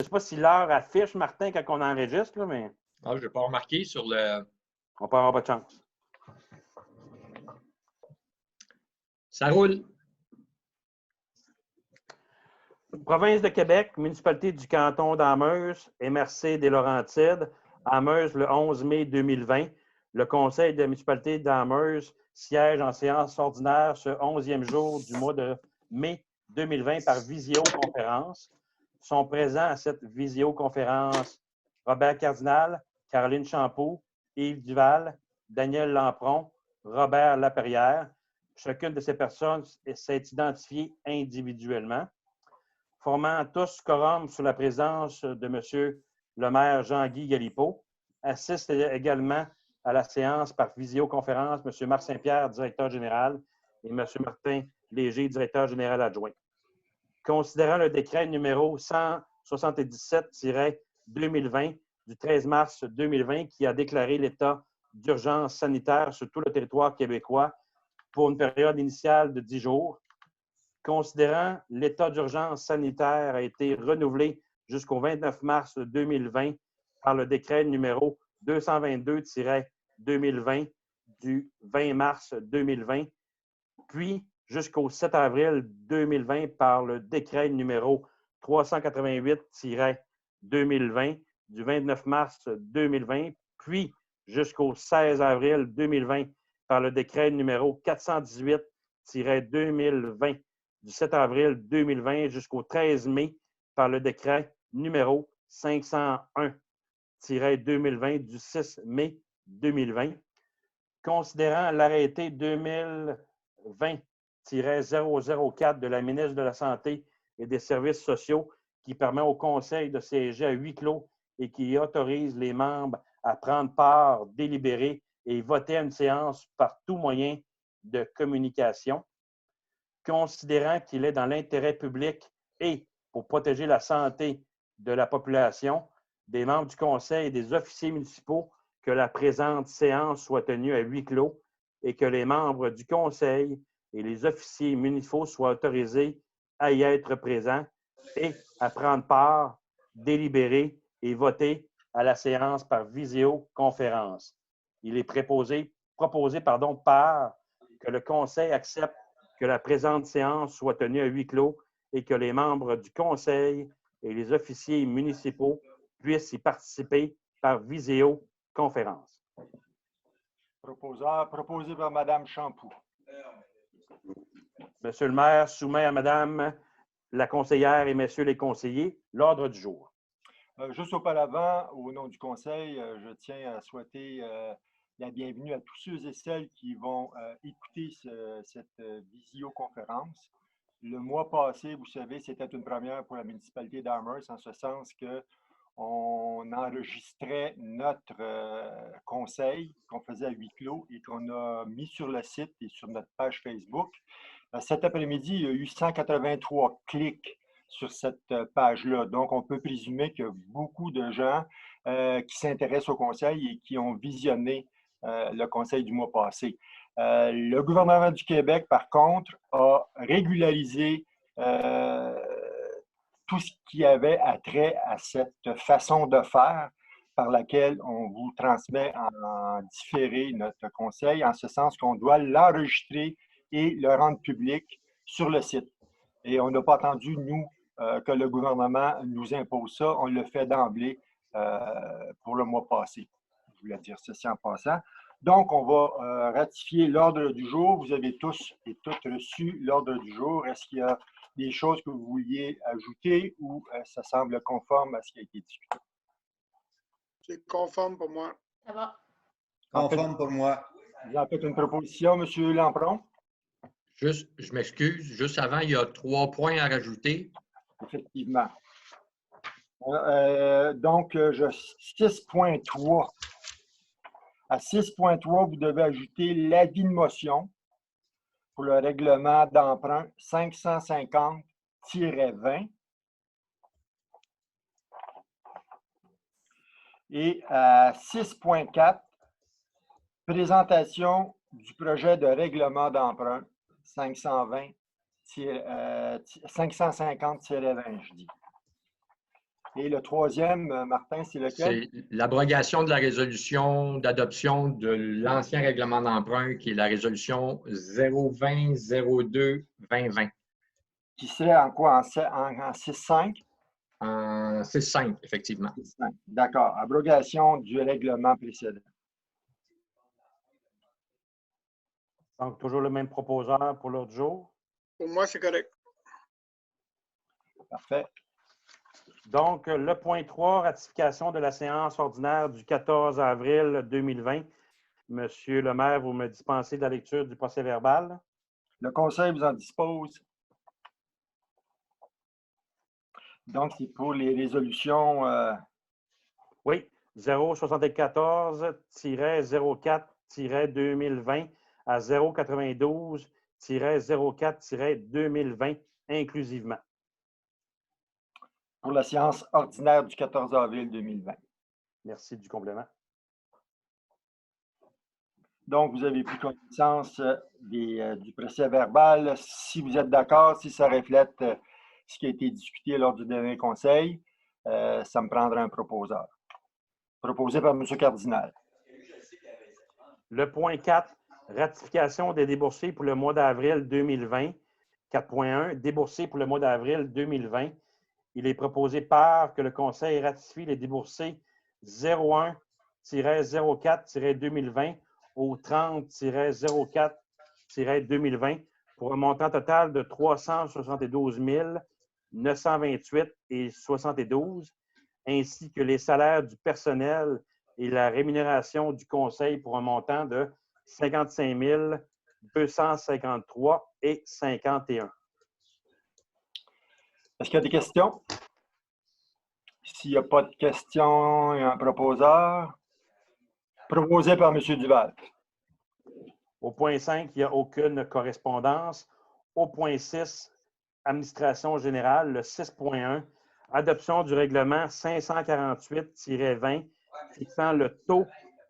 Je ne sais pas si l'heure affiche, Martin, quand on enregistre, là, mais Ah, je n'ai pas remarqué sur le. on peut avoir pas de chance. Ça roule. Province de Québec, municipalité du canton d'Amheuse, MRC des Laurentides, Amheuse le 11 mai 2020. Le conseil de la municipalité d'Amheuse siège en séance ordinaire ce 11e jour du mois de mai 2020 par visioconférence. Sont présents à cette visioconférence Robert Cardinal, Caroline Champeau, Yves Duval, Daniel Lampron, Robert Laperrière. Chacune de ces personnes s'est identifiée individuellement. Formant tous quorum sous la présence de M. le maire Jean-Guy Galipeau. Assiste également à la séance par visioconférence M. Marc Saint-Pierre, directeur général, et M. Martin Léger, directeur général adjoint. Considérant le décret numéro 177-2020 du 13 mars 2020 qui a déclaré l'état d'urgence sanitaire sur tout le territoire québécois pour une période initiale de 10 jours, considérant l'état d'urgence sanitaire a été renouvelé jusqu'au 29 mars 2020 par le décret numéro 222-2020 du 20 mars 2020, puis jusqu'au 7 avril 2020 par le décret numéro 388-2020 du 29 mars 2020, puis jusqu'au 16 avril 2020 par le décret numéro 418-2020 du 7 avril 2020 jusqu'au 13 mai par le décret numéro 501-2020 du 6 mai 2020. Considérant l'arrêté 2020-004 de la ministre de la Santé et des Services sociaux qui permet au Conseil de siéger à huis clos et qui autorise les membres à prendre part, délibérer et voter à une séance par tout moyen de communication. Considérant qu'il est dans l'intérêt public et pour protéger la santé de la population, des membres du Conseil et des officiers municipaux, que la présente séance soit tenue à huis clos et que les membres du Conseil et les officiers municipaux soient autorisés à y être présents et à prendre part, délibérer et voter à la séance par visioconférence. Il est proposé par que le Conseil accepte que la présente séance soit tenue à huis clos et que les membres du Conseil et les officiers municipaux puissent y participer par visioconférence. Proposé par Mme Champoux. Monsieur le maire soumet à Madame la conseillère et messieurs les conseillers l'ordre du jour. Juste auparavant, au nom du Conseil, je tiens à souhaiter la bienvenue à tous ceux et celles qui vont écouter cette visioconférence. Le mois passé, vous savez, c'était une première pour la municipalité d'Amherst, en ce sens qu'on enregistrait notre conseil qu'on faisait à huis clos et qu'on a mis sur le site et sur notre page Facebook. Cet après-midi, il y a eu 183 clics sur cette page-là. Donc, on peut présumer qu'il y a beaucoup de gens qui s'intéressent au conseil et qui ont visionné le conseil du mois passé. Le gouvernement du Québec, par contre, a régularisé tout ce qui avait attrait à cette façon de faire par laquelle on vous transmet en différé notre conseil, en ce sens qu'on doit l'enregistrer et le rendre public sur le site. Et on n'a pas attendu, nous, que le gouvernement nous impose ça. On le fait d'emblée pour le mois passé. Je voulais dire ceci en passant. Donc, on va ratifier l'ordre du jour. Vous avez tous et toutes reçu l'ordre du jour. Est-ce qu'il y a des choses que vous vouliez ajouter ou ça semble conforme à ce qui a été discuté? C'est conforme pour moi. Ça va. Conforme pour moi. Vous en faites une proposition, M. Lampron? Juste, je m'excuse, juste avant, il y a 3 points à rajouter. Effectivement. Donc, 6.3. À 6.3, vous devez ajouter l'avis de motion pour le règlement d'emprunt 550-20. Et à 6.4, présentation du projet de règlement d'emprunt 550-20, je dis. Et le troisième, Martin, c'est lequel? C'est l'abrogation de la résolution d'adoption de l'ancien règlement d'emprunt, qui est la résolution 020-02-2020. Qui serait en quoi? En 6.5? En 6.5, effectivement. 6.5. D'accord. Abrogation du règlement précédent. Donc, toujours le même proposeur pour l'autre jour. Pour moi, c'est correct. Parfait. Donc, le point 3, ratification de la séance ordinaire du 14 avril 2020. Monsieur le maire, vous me dispensez de la lecture du procès-verbal. Le conseil vous en dispose. Donc, c'est pour les résolutions. Oui, 074-04-2020 à 092-04-2020 inclusivement. Pour la séance ordinaire du 14 avril 2020. Merci du complément. Donc, vous avez pris connaissance du procès-verbal. Si vous êtes d'accord, si ça reflète ce qui a été discuté lors du dernier conseil, ça me prendra un proposeur. Proposé par M. Cardinal. Le point 4, ratification des déboursés pour le mois d'avril 2020. 4.1, déboursés pour le mois d'avril 2020. Il est proposé par que le Conseil ratifie les déboursés 01-04-2020 au 30-04-2020 pour un montant total de 372 928,72, ainsi que les salaires du personnel et la rémunération du Conseil pour un montant de 55 253,51. Est-ce qu'il y a des questions? S'il n'y a pas de questions, il y a un proposeur. Proposé par M. Duval. Au point 5, il n'y a aucune correspondance. Au point 6, administration générale, le 6.1, adoption du règlement 548-20 fixant le taux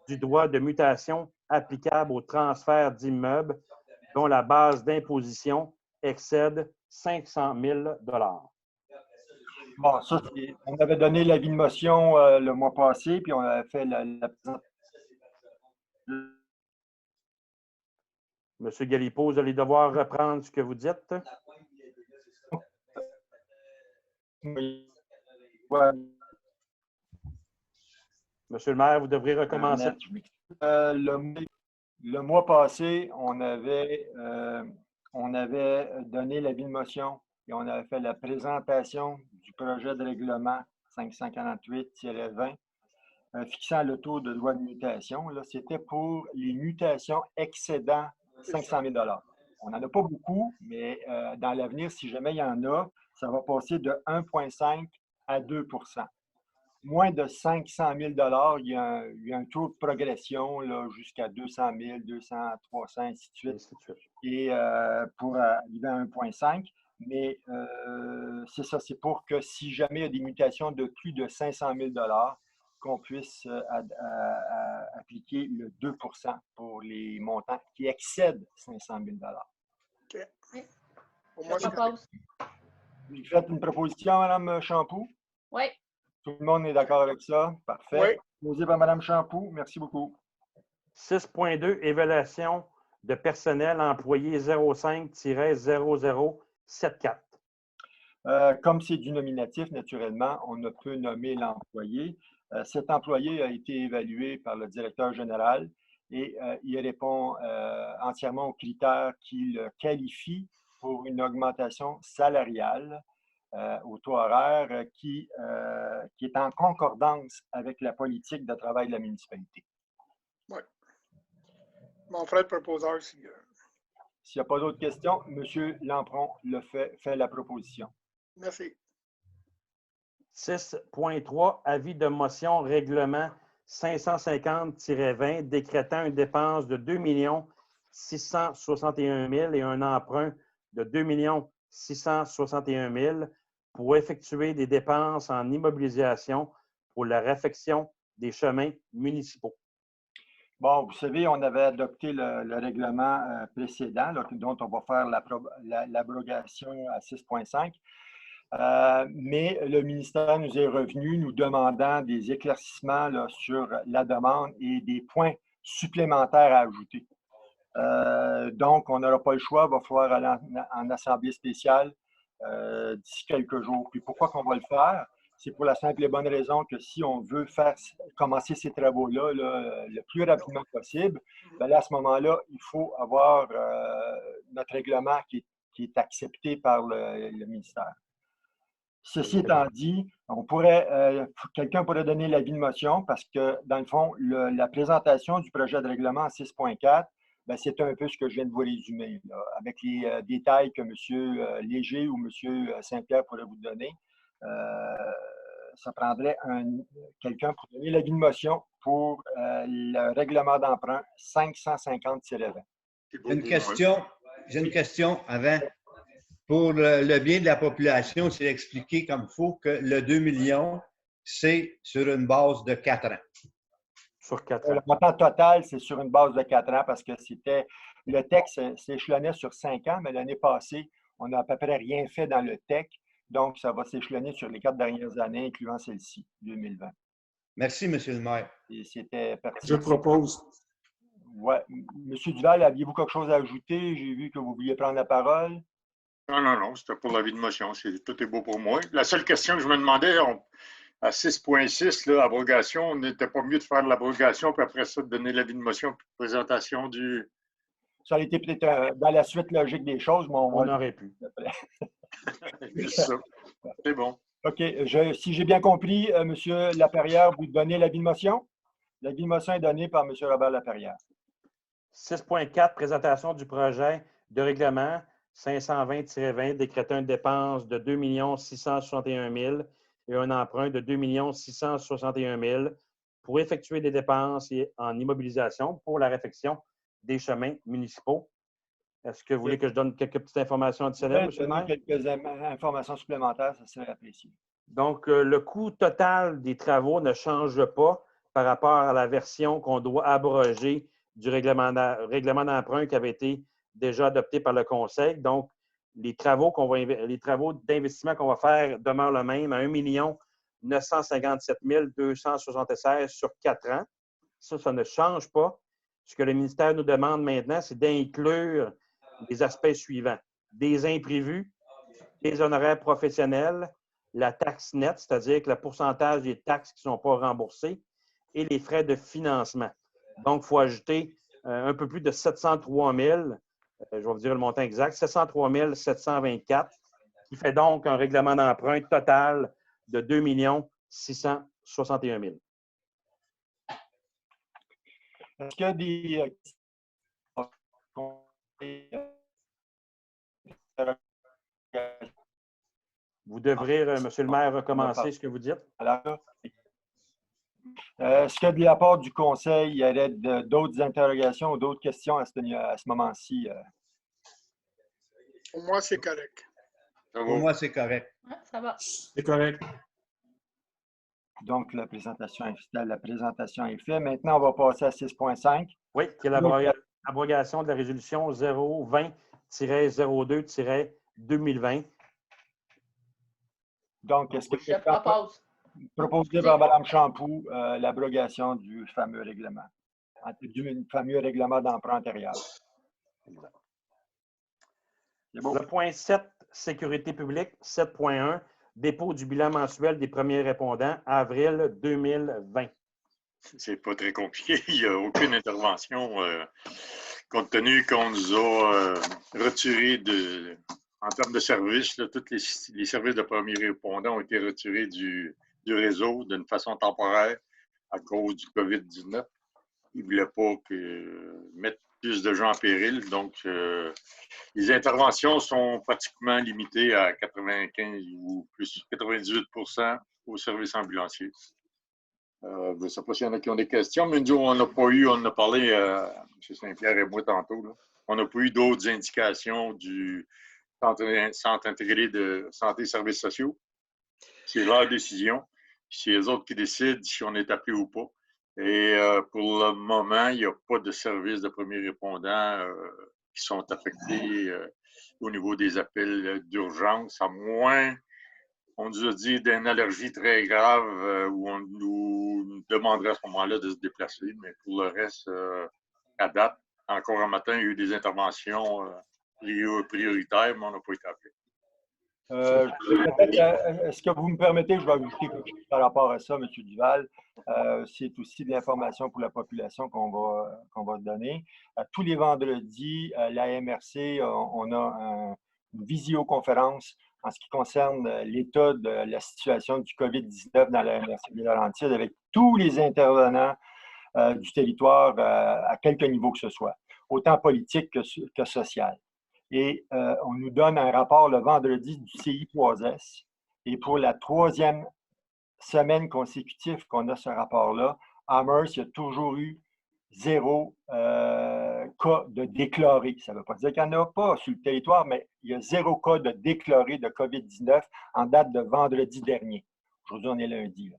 du droit de mutation applicable au transfert d'immeubles dont la base d'imposition excède 500 000 $. Bon, ça, on avait donné l'avis de motion le mois passé, puis on avait fait la présentation. Monsieur Galipo, vous allez devoir reprendre ce que vous dites. Monsieur le maire, vous devrez recommencer. Le mois passé, on avait donné l'avis de motion et on avait fait la présentation du projet de règlement 548-20 fixant le taux de droit de mutation. C'était pour les mutations excédant 500 000 $. On n'en a pas beaucoup, mais dans l'avenir, si jamais il y en a, ça va passer de 1,5 à 2 %. Moins de 500 000 $, il y a un taux de progression jusqu'à 200 000, 200, 300, ainsi de suite. Et pour arriver à 1,5. Mais c'est ça, c'est pour que si jamais il y a des mutations de plus de 500 000 $, qu'on puisse appliquer le 2 % pour les montants qui excèdent 500 000 $. OK. Pour moi, c'est propose. Vous faites une proposition, Mme Champoux? Oui. Tout le monde est d'accord avec ça? Parfait. Oui. Proposé par Mme Champoux. Merci beaucoup. 6.2, évaluation de personnel employé 05-0074. Comme c'est du nominatif, naturellement, on ne peut nommer l'employé. Cet employé a été évalué par le directeur général et il répond entièrement aux critères qui le qualifient pour une augmentation salariale au taux horaire qui est en concordance avec la politique de travail de la municipalité. Oui. Mon frère proposeur, s'il n'y a pas d'autres questions, M. Lampron fait la proposition. Merci. 6.3, avis de motion règlement 550-20 décrétant une dépense de 2 661 000 et un emprunt de 2 661 000 pour effectuer des dépenses en immobilisation pour la réfection des chemins municipaux. Bon, vous savez, on avait adopté le règlement précédent, dont on va faire l'abrogation à 6.5. Mais le ministère nous est revenu nous demandant des éclaircissements là, sur la demande et des points supplémentaires à ajouter. Donc, on n'aura pas le choix, il va falloir aller en assemblée spéciale d'ici quelques jours. Puis pourquoi qu'on va le faire? C'est pour la simple et bonne raison que si on veut commencer ces travaux-là le plus rapidement possible, bien là, à ce moment-là, il faut avoir notre règlement qui est accepté par le ministère. Ceci étant dit, quelqu'un pourrait donner l'avis de motion parce que, dans le fond, la présentation du projet de règlement 6.4, ben, c'est un peu ce que je viens de vous résumer, là, avec les détails que M. Léger ou M. Saint-Pierre pourrait vous donner. Ça prendrait quelqu'un pour donner l'avis de motion pour le règlement d'emprunt 550-20. J'ai une question avant. Pour le bien de la population, c'est expliqué comme il faut que le 2 millions, c'est sur une base de 4 ans. Sur 4 ans. Le montant total, c'est sur une base de 4 ans parce que le texte s'échelonnait sur 5 ans, mais l'année passée, on n'a à peu près rien fait dans le TEC. Donc, ça va s'échelonner sur les 4 dernières années, incluant celle-ci, 2020. Merci, M. le maire. Et c'était pertinent. Je propose. Ouais. Monsieur Duval, aviez-vous quelque chose à ajouter? J'ai vu que vous vouliez prendre la parole. Non, c'était pour l'avis de motion. Tout est beau pour moi. La seule question que je me demandais, à 6.6, abrogation, on n'était pas mieux de faire l'abrogation, puis après ça, de donner l'avis de motion, puis présentation du... Ça a été peut-être dans la suite logique des choses, mais on aurait pu. Juste ça. C'est bon. OK. Si j'ai bien compris, M. Laperrière, vous donnez l'avis de motion? L'avis de motion est donné par M. Robert Laperrière. 6.4, présentation du projet de règlement 520-20, décrétant une dépense de 2 661 000 et un emprunt de 2 661 000 pour effectuer des dépenses en immobilisation pour la réfection des chemins municipaux. Est-ce que vous voulez que je donne quelques petites informations additionnelles, M. le maire? Quelques informations supplémentaires, ça serait apprécié. Donc, le coût total des travaux ne change pas par rapport à la version qu'on doit abroger du règlement d'emprunt qui avait été déjà adopté par le Conseil. Donc, les travaux d'investissement qu'on va faire demeurent le même à 1 957 276 sur 4 ans. Ça ne change pas. Ce que le ministère nous demande maintenant, c'est d'inclure les aspects suivants. Des imprévus, des honoraires professionnels, la taxe nette, c'est-à-dire que le pourcentage des taxes qui ne sont pas remboursées, et les frais de financement. Donc, il faut ajouter un peu plus de 703 000, je vais vous dire le montant exact, 703 724, qui fait donc un règlement d'emprunt total de 2 661 000. Est-ce qu'il y a des... Vous devrez, Monsieur le maire, recommencer ce que vous dites. Est-ce que de la part du Conseil, il y aurait d'autres interrogations ou d'autres questions à ce moment-ci? Pour moi, c'est correct. Pour moi, c'est correct. Ouais, ça va. C'est correct. Donc, la présentation est faite. Maintenant, on va passer à 6.5. Oui, qui est l'abrogation de la résolution 020-02-2020. Donc, est-ce que Je propose. proposé par Mme Champoux l'abrogation du fameux règlement, d'emprunt antérieur? C'est bon. Le point 7, sécurité publique, 7.1, dépôt du bilan mensuel des premiers répondants, avril 2020. C'est pas très compliqué. Il n'y a aucune intervention, compte tenu qu'on nous a retiré en termes de services, tous les services de premiers répondants ont été retirés du réseau d'une façon temporaire à cause du COVID-19. Ils ne voulaient pas mettre plus de gens en péril. Donc, les interventions sont pratiquement limitées à 95 ou plus 98% aux services ambulanciers. Je ne sais pas s'il y en a qui ont des questions, mais nous, on n'a pas eu, on en a parlé, M. Saint-Pierre et moi tantôt, là. On n'a pas eu d'autres indications du Centre intégré de santé et services sociaux. C'est leur décision. C'est les autres qui décident si on est appelé ou pas. Et pour le moment, il n'y a pas de services de premiers répondants qui sont affectés au niveau des appels d'urgence, à moins On nous a dit d'une allergie très grave où on nous demanderait à ce moment-là de se déplacer. Mais pour le reste, à date, encore un matin, il y a eu des interventions prioritaires, mais on n'a pas été appelés. Est-ce que vous me permettez, je vais ajouter quelque chose par rapport à ça, M. Duval. C'est aussi de l'information pour la population qu'on va donner. Tous les vendredis, à la MRC, on a une visioconférence en ce qui concerne l'état de la situation du COVID-19 dans la MRC des Laurentides avec tous les intervenants du territoire à quelque niveau que ce soit, autant politique que social. Et on nous donne un rapport le vendredi du CI3S. Et pour la 3e semaine consécutive qu'on a ce rapport-là, à Amherst, il y a toujours eu 0 cas de déclarés. Ça ne veut pas dire qu'il n'y en a pas sur le territoire, mais il y a 0 cas de déclarés de COVID-19 en date de vendredi dernier. Aujourd'hui, on est lundi. Là.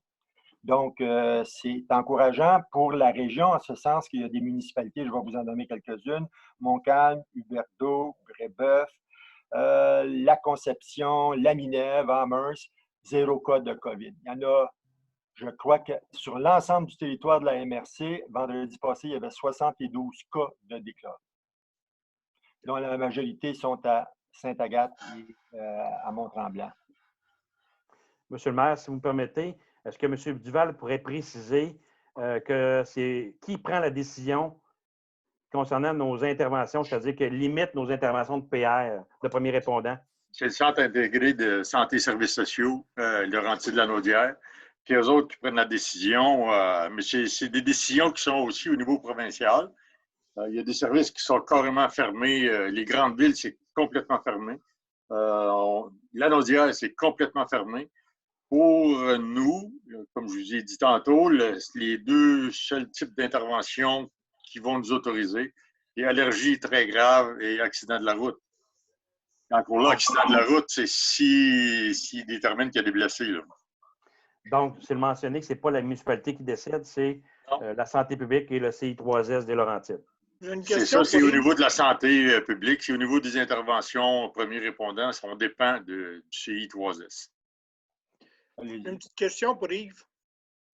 Donc, c'est encourageant pour la région, en ce sens qu'il y a des municipalités, je vais vous en donner quelques-unes, Montcalm, Huberdeau, Brébeuf, La Conception, La Minerve, Amherst, 0 cas de COVID. Il y en a, je crois que sur l'ensemble du territoire de la MRC, vendredi passé, il y avait 72 cas de déclarés, dont la majorité sont à Sainte-Agathe et à Mont-Tremblant. Monsieur le maire, si vous me permettez, est-ce que M. Duval pourrait préciser que c'est qui prend la décision concernant nos interventions, c'est-à-dire que limite nos interventions de PR, de premiers répondants? C'est le Centre intégré de santé et services sociaux, Laurentides-Lanaudière. Puis eux autres qui prennent la décision, mais c'est des décisions qui sont aussi au niveau provincial. Il y a des services qui sont carrément fermés. Les grandes villes, c'est complètement fermé. Lanaudière, c'est complètement fermé. Pour nous, comme je vous ai dit tantôt, les 2 seuls types d'interventions qui vont nous autoriser, les allergies très graves et accidents de la route. Encore là, accident de la route, c'est s'ils déterminent qu'il y a des blessés. Là. Donc, c'est le mentionné que ce n'est pas la municipalité qui décide, c'est la santé publique et le CI3S des Laurentides. C'est ça, c'est au niveau de la santé publique, c'est au niveau des interventions premiers répondants, on dépend du CI3S. Une petite question pour Yves.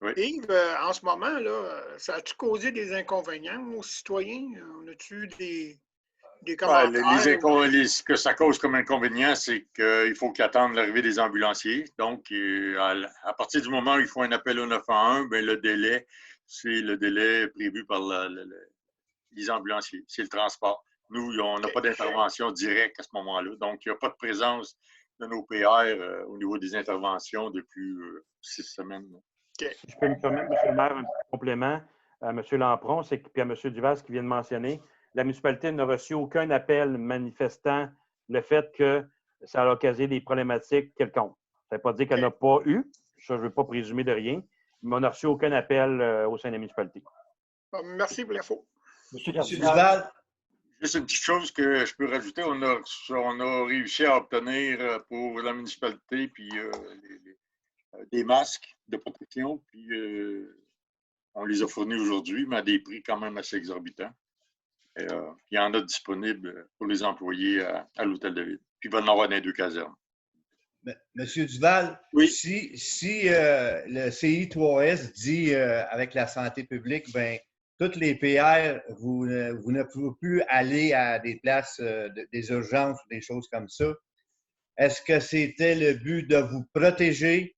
Oui. Yves, en ce moment, là, ça a-tu causé des inconvénients aux citoyens? On a-tu des commentaires? Ce que ça cause comme inconvénient, c'est qu'il faut qu'ils attendent l'arrivée des ambulanciers. Donc, à partir du moment où il faut un appel au 911, bien, le délai, c'est le délai prévu par les ambulanciers. C'est le transport. Nous, on n'a pas d'intervention directe à ce moment-là. Donc, il n'y a pas de présence de nos PR au niveau des interventions depuis 6 semaines. Si je peux me permettre, M. le maire, un petit complément à M. Lampron, puis à M. Duval, ce qu'il vient de mentionner, la municipalité n'a reçu aucun appel manifestant le fait que ça a occasionné des problématiques quelconques. Ça ne veut pas dire qu'elle n'a pas eu, ça je ne veux pas présumer de rien, mais on n'a reçu aucun appel au sein de la municipalité. Merci pour l'info. Monsieur Duval. Juste une petite chose que je peux rajouter, on a réussi à obtenir pour la municipalité puis des masques de protection, puis on les a fournis aujourd'hui, mais à des prix quand même assez exorbitants. Il y en a disponibles pour les employés à l'hôtel de ville. Puis il va en avoir dans les 2 casernes. Monsieur Duval, oui. si le CI3S dit avec la santé publique, bien, toutes les PR, vous ne pouvez plus aller à des places, des urgences, des choses comme ça. Est-ce que c'était le but de vous protéger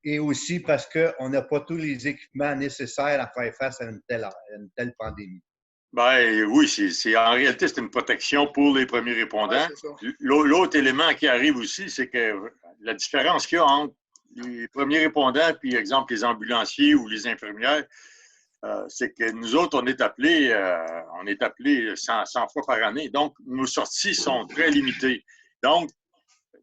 et aussi parce qu'on n'a pas tous les équipements nécessaires à faire face à une telle pandémie? Ben oui, en réalité, c'est une protection pour les premiers répondants. Ouais, l'autre élément qui arrive aussi, c'est que la différence qu'il y a entre les premiers répondants puis, exemple, les ambulanciers ou les infirmières, c'est que nous autres, on est appelés 100 fois par année. Donc, nos sorties sont très limitées. Donc,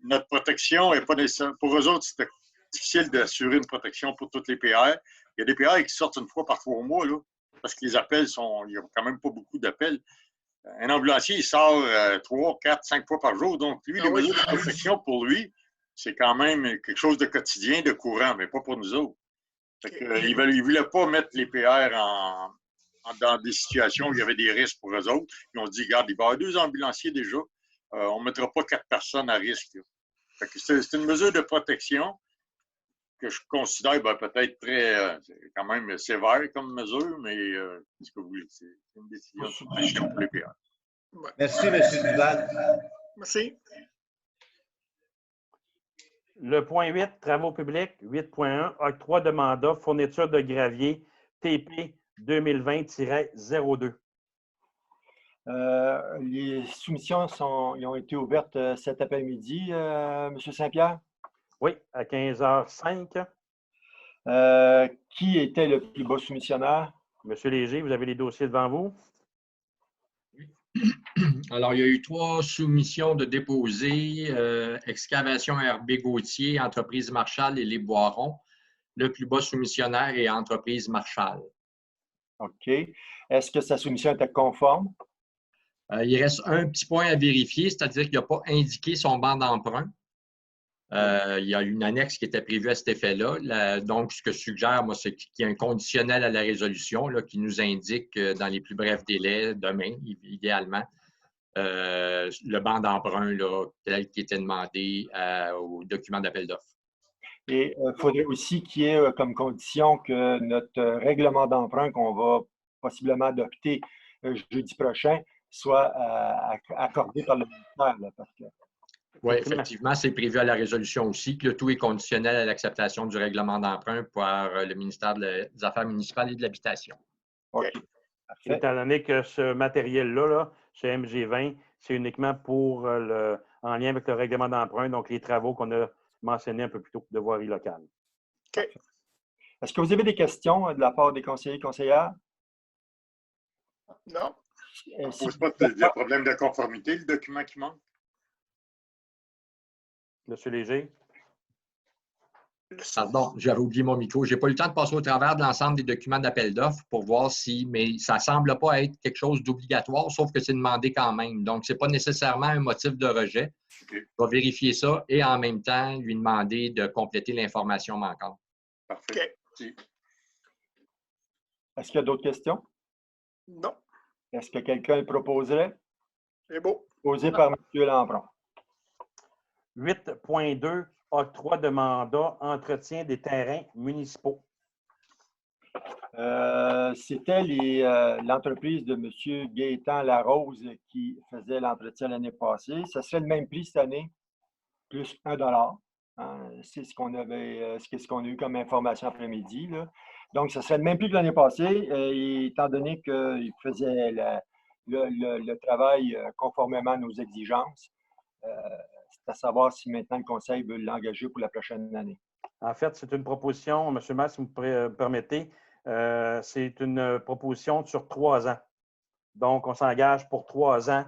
notre protection n'est pas nécessaire. Pour eux autres, c'est difficile d'assurer une protection pour toutes les PR. Il y a des PR qui sortent une fois par 3 mois, là, parce que les appels il n'y a quand même pas beaucoup d'appels. Un ambulancier, il sort 3, 4, 5 fois par jour. Donc, lui, les mesures de protection pour lui, c'est quand même quelque chose de quotidien, de courant, mais pas pour nous autres. Ils ne voulaient pas mettre les PR dans des situations où il y avait des risques pour eux autres. Ils ont dit, regarde, il va y avoir 2 ambulanciers déjà. On ne mettra pas 4 personnes à risque. Là. Fait que c'est une mesure de protection que je considère peut-être très, quand même sévère comme mesure, mais c'est une décision de protection pour les PA. Ouais. Merci, M. Duval. Merci. Le point 8, travaux publics, 8.1, octroi de mandat, fourniture de gravier, TP 2020-02. Les soumissions ils ont été ouvertes cet après-midi, M. Saint-Pierre. Oui, à 15h05. Qui était le plus bas soumissionnaire? Monsieur Léger, vous avez les dossiers devant vous. Alors, il y a eu 3 soumissions de déposés. Excavation RB Gauthier, Entreprise Marchal et Les Boirons. Le plus bas soumissionnaire est Entreprise Marchal. OK. Est-ce que sa soumission était conforme? Il reste un petit point à vérifier, c'est-à-dire qu'il n'a pas indiqué son banc d'emprunt. Il y a une annexe qui était prévue à cet effet-là. Donc, ce que je suggère, moi, c'est qu'il y ait un conditionnel à la résolution là, qui nous indique dans les plus brefs délais, demain, idéalement, le banc d'emprunt tel qui était demandé au document d'appel d'offres. Et il faudrait aussi qu'il y ait comme condition que notre règlement d'emprunt qu'on va possiblement adopter jeudi prochain soit accordé par le ministère. Là, parce que... Oui, effectivement, c'est prévu à la résolution aussi que le tout est conditionnel à l'acceptation du règlement d'emprunt par le ministère des Affaires municipales et de l'Habitation. OK. Parfait. Étant donné que ce matériel-là, ce MG20, c'est uniquement pour en lien avec le règlement d'emprunt, donc les travaux qu'on a mentionnés un peu plus tôt de voirie locale. OK. Est-ce que vous avez des questions de la part des conseillers et conseillères? Non. On ne pose pas de problème de conformité, le document qui manque? Monsieur Léger? Pardon, j'avais oublié mon micro. Je n'ai pas eu le temps de passer au travers de l'ensemble des documents d'appel d'offres pour voir si, mais ça ne semble pas être quelque chose d'obligatoire, sauf que c'est demandé quand même. Donc, ce n'est pas nécessairement un motif de rejet. Okay. On va vérifier ça et en même temps, lui demander de compléter l'information manquante. Parfait. Okay. Est-ce qu'il y a d'autres questions? Non. Est-ce que quelqu'un le proposerait? C'est beau. Posé par M. Lampron. 8.2, octroi de mandat, entretien des terrains municipaux. C'était l'entreprise de M. Gaétan Larose qui faisait l'entretien l'année passée. Ça serait le même prix cette année, plus $1. C'est ce qu'on avait, ce qu'on a eu comme information après-midi. Donc, ça serait le même prix que l'année passée, étant donné qu'il faisait le travail conformément à nos exigences. C'est à savoir si maintenant le Conseil veut l'engager pour la prochaine année. En fait, c'est une proposition, M. Mass, si vous me permettez, c'est une proposition sur 3 ans. Donc, on s'engage pour 3 ans.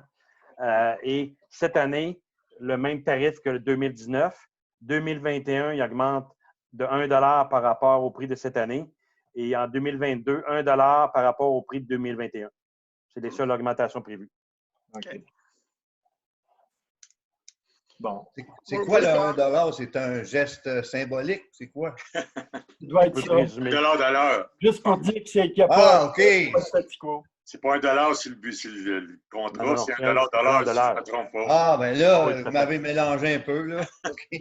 Et cette année, le même tarif que le 2019. 2021, il augmente de 1 $ par rapport au prix de cette année. Et en 2022, 1 $ par rapport au prix de 2021. C'est les seules augmentations prévues. OK. Bon. C'est quoi le 1 $? C'est un geste symbolique? C'est quoi? Il doit être ça. $1. Juste pour dire qu'il n'y a pas de statu quo. C'est pas $1 sur le contrat, c'est $1 si je ne me trompe pas. Ah, ben là, vous m'avez mélangé un peu, là. OK.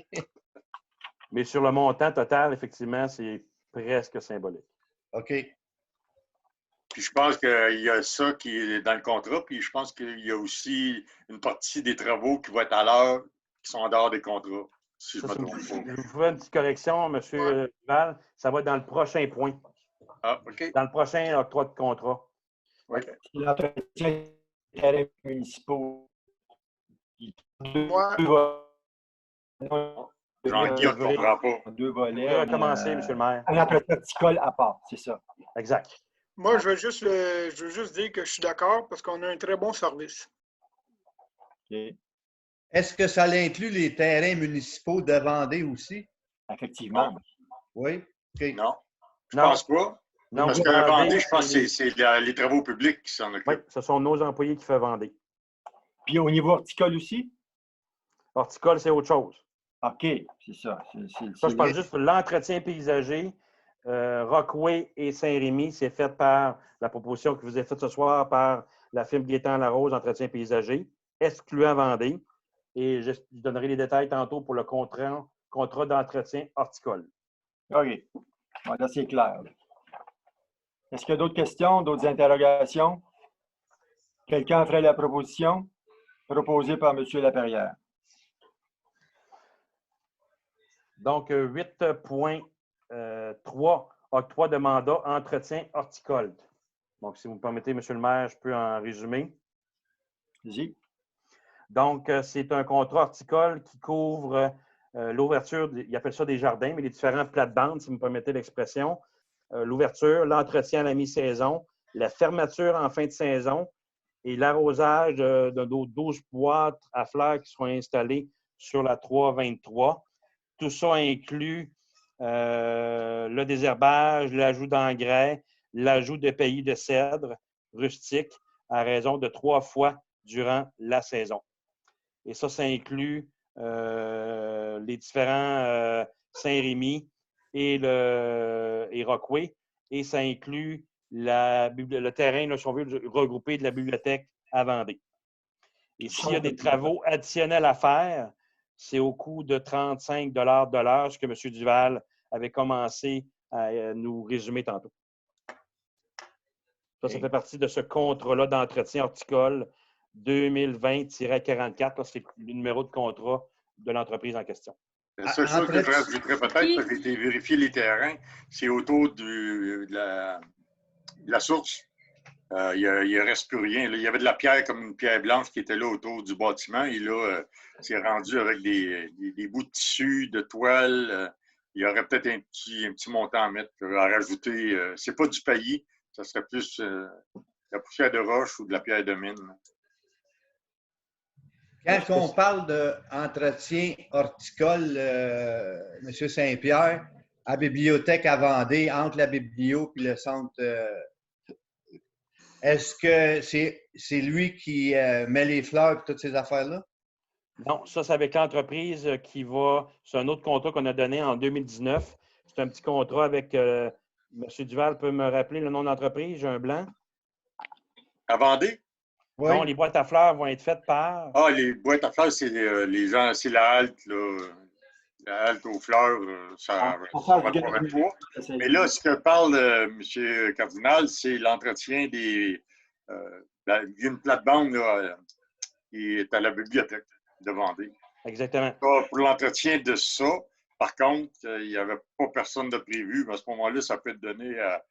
Mais sur le montant total, effectivement, c'est presque symbolique. OK. Puis je pense qu'il y a ça qui est dans le contrat, puis je pense qu'il y a aussi une partie des travaux qui vont être à l'heure, qui sont en dehors des contrats, si je me trompe pas. Je vous fais une petite correction, M. Duval. Ça va être dans le prochain point. Ah, OK. Dans le prochain octroi de contrat. Oui. L'entretien des terrains municipaux. Jean-Guy, on ne comprend pas. 2 volets. On va commencer, M. le maire. Un entretien horticole à part, c'est ça. Exact. Moi, je veux juste dire que je suis d'accord parce qu'on a un très bon service. OK. Est-ce que ça inclut les terrains municipaux de Vendée aussi? Effectivement. Non. Oui? OK. Non. Je ne pense pas. Non, parce que Vendée, je pense que c'est les travaux publics qui s'en occupent. Oui, ce sont nos employés qui font Vendée. Puis au niveau horticole aussi? Horticole, c'est autre chose. OK, c'est ça. Ça, je parle juste de l'entretien paysager. Rockway et Saint-Rémy, c'est fait par la proposition que vous avez faite ce soir par la firme Gaétan Larose, entretien paysager, excluant Vendée. et je donnerai les détails tantôt pour le contrat d'entretien horticole. OK. Bon, là, c'est clair. Est-ce qu'il y a d'autres questions, d'autres interrogations? Quelqu'un ferait la proposition proposée par M. Laperrière. Donc, 8.3, octroi de mandat entretien horticole. Donc, si vous me permettez, M. le maire, je peux en résumer. Vas-y. Donc, c'est un contrat horticole qui couvre l'ouverture, ils appellent ça des jardins, mais les différentes plates-bandes, si vous me permettez l'expression. L'ouverture, l'entretien à la mi-saison, la fermeture en fin de saison et l'arrosage de nos 12 boîtes à fleurs qui seront installées sur la 323. Tout ça inclut le désherbage, l'ajout d'engrais, l'ajout de paillis de cèdre rustique à raison de 3 fois durant la saison. Et ça inclut les différents Saint-Rémy et Rockway. Et ça inclut le terrain, là, si on veut, regroupé de la bibliothèque à Vendée. Et s'il y a des travaux additionnels à faire, c'est au coût de 35 de l'heure, ce que M. Duval avait commencé à nous résumer tantôt. Ça fait partie de ce contrat-là d'entretien horticole 2020-44. C'est le numéro de contrat de l'entreprise en question. La seule chose que je rajouterais peut-être, parce que j'ai été vérifier les terrains, c'est autour de la source. Il ne reste plus rien. Là, il y avait de la pierre comme une pierre blanche qui était là autour du bâtiment. Et là, c'est rendu avec des bouts de tissu, de toile. Il y aurait peut-être un petit montant à mettre, à rajouter. C'est pas du paillis, ça serait plus de la poussière de roche ou de la pierre de mine. Quand on parle d'entretien horticole, M. Saint-Pierre, à la bibliothèque à Vendée, entre la biblio et le centre, est-ce que c'est lui qui met les fleurs et toutes ces affaires-là? Non, ça, c'est avec l'entreprise qui va. C'est un autre contrat qu'on a donné en 2019. C'est un petit contrat avec. M. Duval peut me rappeler le nom d'entreprise? J'ai un blanc. À Vendée? Oui. Non, les boîtes à fleurs vont être faites par. Ah, les boîtes à fleurs, c'est les gens, c'est la halte, là. La halte aux fleurs, ça va pas de poids. Mais là, ce que parle M. Cardinal, c'est l'entretien d'une plate-bande qui est à la bibliothèque de Vendée. Exactement. Pour l'entretien de ça, par contre, il n'y avait pas personne de prévu. Mais à ce moment-là, ça peut être donné à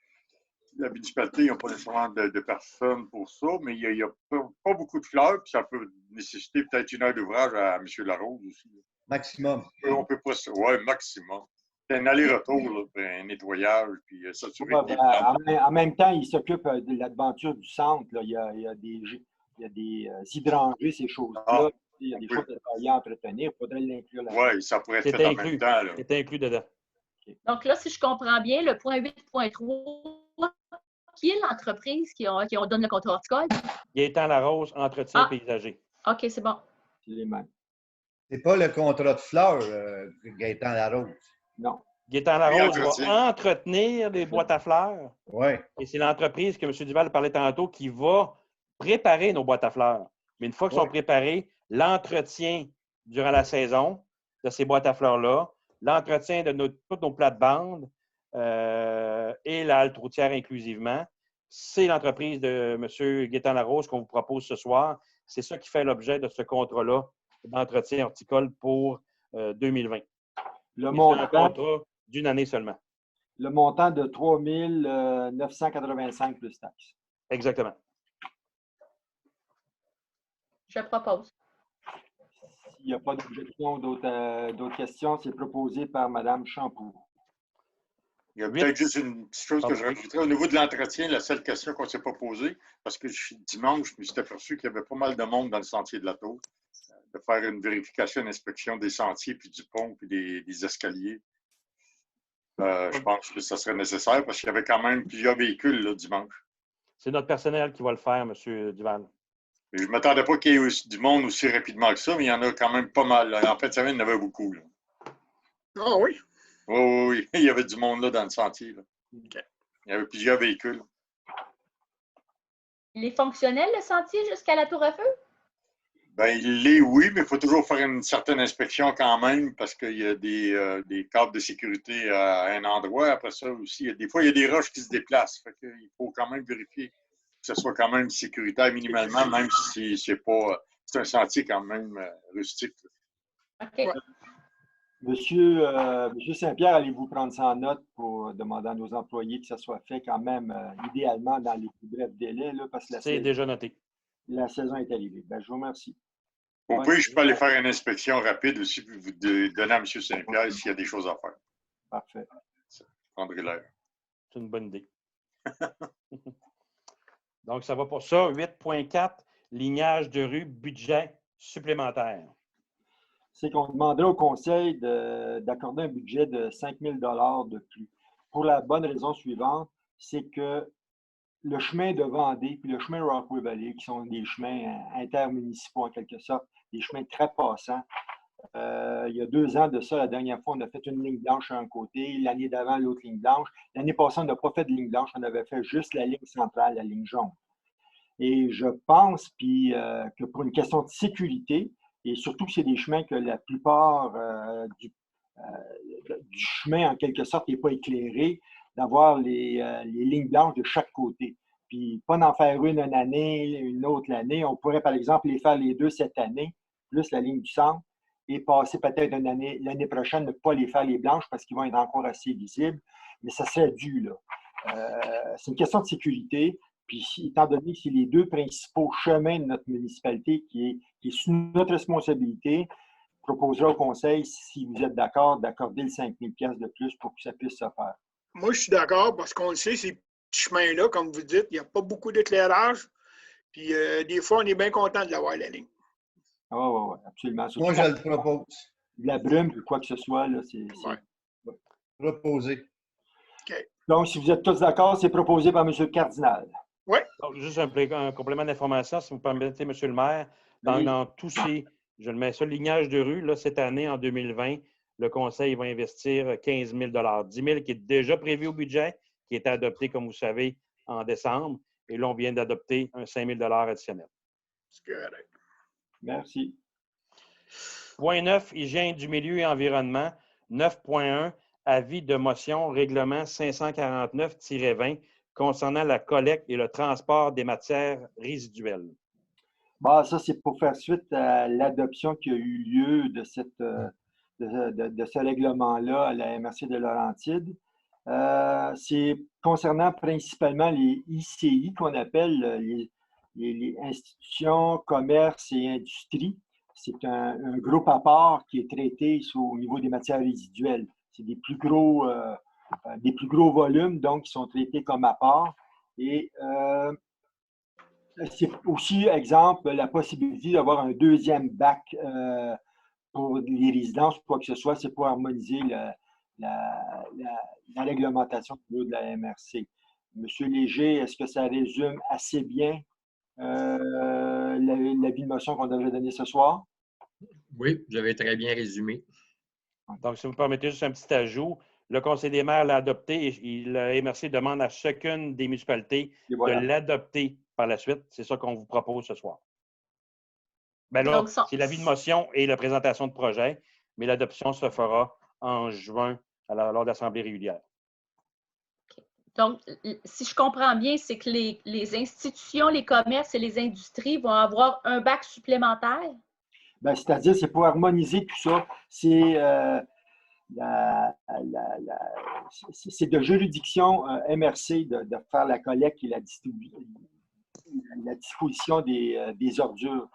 la municipalité. Ils n'ont pas nécessairement de personnes pour ça, mais il n'y a pas beaucoup de fleurs. Puis ça peut nécessiter peut-être 1 heure d'ouvrage à M. Larose aussi. Maximum. On peut pas. Oui, maximum. C'est un aller-retour, un nettoyage, puis s'assurer en même temps, il s'occupe de l'aventure du centre. Là. Il y a des hydrangées, ces choses-là. Il y a des choses à entretenir. Il faudrait l'inclure là. Oui, ça pourrait être fait en même temps. C'est inclus dedans. Okay. Donc là, si je comprends bien, le point 8.3, qui est l'entreprise qui donne le contrat horticole? Gaétan Larose, entretien paysager. OK, c'est bon. C'est les mêmes. C'est pas le contrat de fleurs, Gaétan Larose. Non. Gaétan Larose va entretenir les boîtes à fleurs. Oui. Et c'est l'entreprise que M. Duval parlait tantôt qui va préparer nos boîtes à fleurs. Mais une fois qu'elles sont préparées, l'entretien durant la saison de ces boîtes à fleurs-là, l'entretien de toutes nos plates-bandes et la halte routière inclusivement, c'est l'entreprise de M. Gaétan Larose qu'on vous propose ce soir. C'est ça qui fait l'objet de ce contrat-là d'entretien horticole pour 2020. C'est un contrat d'une année seulement. Le montant de 3 985 plus taxes. Exactement. Je propose. S'il n'y a pas d'objection ou d'autres questions, c'est proposé par Mme Champoux. Il y a peut-être juste une petite chose que je rajouterais. Au niveau de l'entretien, la seule question qu'on ne s'est pas posée, parce que dimanche, je me suis aperçu qu'il y avait pas mal de monde dans le sentier de la Tour, de faire une vérification, une inspection des sentiers, puis du pont, puis des escaliers. Je pense que ça serait nécessaire parce qu'il y avait quand même plusieurs véhicules là, dimanche. C'est notre personnel qui va le faire, M. Duval. Et je ne m'attendais pas qu'il y ait du monde aussi rapidement que ça, mais il y en a quand même pas mal. En fait, ça il y en avait beaucoup. Ah oui? Oui, il y avait du monde là dans le sentier. Là. Okay. Il y avait plusieurs véhicules. Il est fonctionnel, le sentier, jusqu'à la Tour à Feu? Ben, il l'est, oui, mais il faut toujours faire une certaine inspection quand même parce qu'il y a des cadres de sécurité à un endroit. Après ça aussi, des fois, il y a des roches qui se déplacent. Fait qu'il faut quand même vérifier que ce soit quand même sécuritaire minimalement, même si c'est pas. C'est un sentier quand même rustique. OK. Ouais. Monsieur Saint-Pierre, allez-vous prendre ça en note pour demander à nos employés que ça soit fait quand même idéalement dans les plus brefs délais, là, parce que C'est déjà noté. la saison est arrivée. Ben, je vous remercie. Au Ouais. pire, je peux aller faire une inspection rapide aussi puis vous donner à M. Saint-Pierre s'il y a des choses à faire. Parfait. Je prendrai l'air. C'est une bonne idée. Donc, ça va pour ça. 8.4, lignage de rue, budget supplémentaire. C'est qu'on demanderait au conseil d'accorder un budget de 5 000 de plus. Pour la bonne raison suivante, c'est que le chemin de Vendée puis le chemin Rockaway Valley, qui sont des chemins intermunicipaux en quelque sorte, des chemins très passants. Il y a 2 ans de ça, la dernière fois, on a fait une ligne blanche à un côté, l'année d'avant, l'autre ligne blanche. L'année passée, on n'a pas fait de ligne blanche, on avait fait juste la ligne centrale, la ligne jaune. Et je pense que pour une question de sécurité, et surtout que c'est des chemins que la plupart du chemin, en quelque sorte, n'est pas éclairé, d'avoir les lignes blanches de chaque côté. Puis pas d'en faire une année, une autre l'année. On pourrait, par exemple, les faire les deux cette année, plus la ligne du centre, et passer peut-être une année, l'année prochaine, ne pas les faire les blanches parce qu'ils vont être encore assez visibles. Mais ça serait dû, là. C'est une question de sécurité. Puis, étant donné que c'est les 2 principaux chemins de notre municipalité qui est sous notre responsabilité, je proposerai au conseil, si vous êtes d'accord, d'accorder le 5 000 $ de plus pour que ça puisse se faire. Moi, je suis d'accord parce qu'on le sait, ces petits chemins-là, comme vous dites, il n'y a pas beaucoup d'éclairage. Puis des fois, on est bien content de l'avoir, la ligne. Oui, absolument. Surtout Moi, je le propose. de la brume ou quoi que ce soit, là, Ouais. Proposé. OK. Donc, si vous êtes tous d'accord, c'est proposé par M. le Cardinal. Oui. Donc, juste un complément d'information, si vous permettez, M. le maire. Oui. Dans tous ces, je le mets ça, lignage de rue, là, cette année, en 2020, le conseil va investir 15 000 10 000 qui est déjà prévu au budget, qui est adopté, comme vous savez, en décembre. Et là, on vient d'adopter un 5 000 additionnel. C'est correct. Merci. Point 9, hygiène du milieu et environnement. 9.1, avis de motion règlement 549-20 concernant la collecte et le transport des matières résiduelles. Bon, ça, c'est pour faire suite à l'adoption qui a eu lieu de ce règlement-là à la MRC de Laurentides. C'est concernant principalement les ICI qu'on appelle les institutions, commerce et industrie. C'est un groupe à part qui est traité au niveau des matières résiduelles. C'est des plus gros volumes, donc, qui sont traités comme à part. Et c'est aussi, exemple, la possibilité d'avoir un deuxième bac pour les résidences ou quoi que ce soit. C'est pour harmoniser la réglementation au niveau de la MRC. Monsieur Léger, est-ce que ça résume assez bien l'avis de motion qu'on devrait donner ce soir? Oui, vous avez très bien résumé. Donc, si vous me permettez juste un petit ajout, le Conseil des maires l'a adopté et la MRC demande à chacune des municipalités Voilà. de l'adopter par la suite. C'est ça qu'on vous propose ce soir. Bien là, c'est l'avis de motion et la présentation de projet, mais l'adoption se fera en juin lors de l'Assemblée régulière. Donc, si je comprends bien, c'est que les institutions, les commerces et les industries vont avoir un bac supplémentaire? Ben, c'est-à-dire, c'est pour harmoniser tout ça. C'est de juridiction MRC de faire la collecte et la disposition des ordures.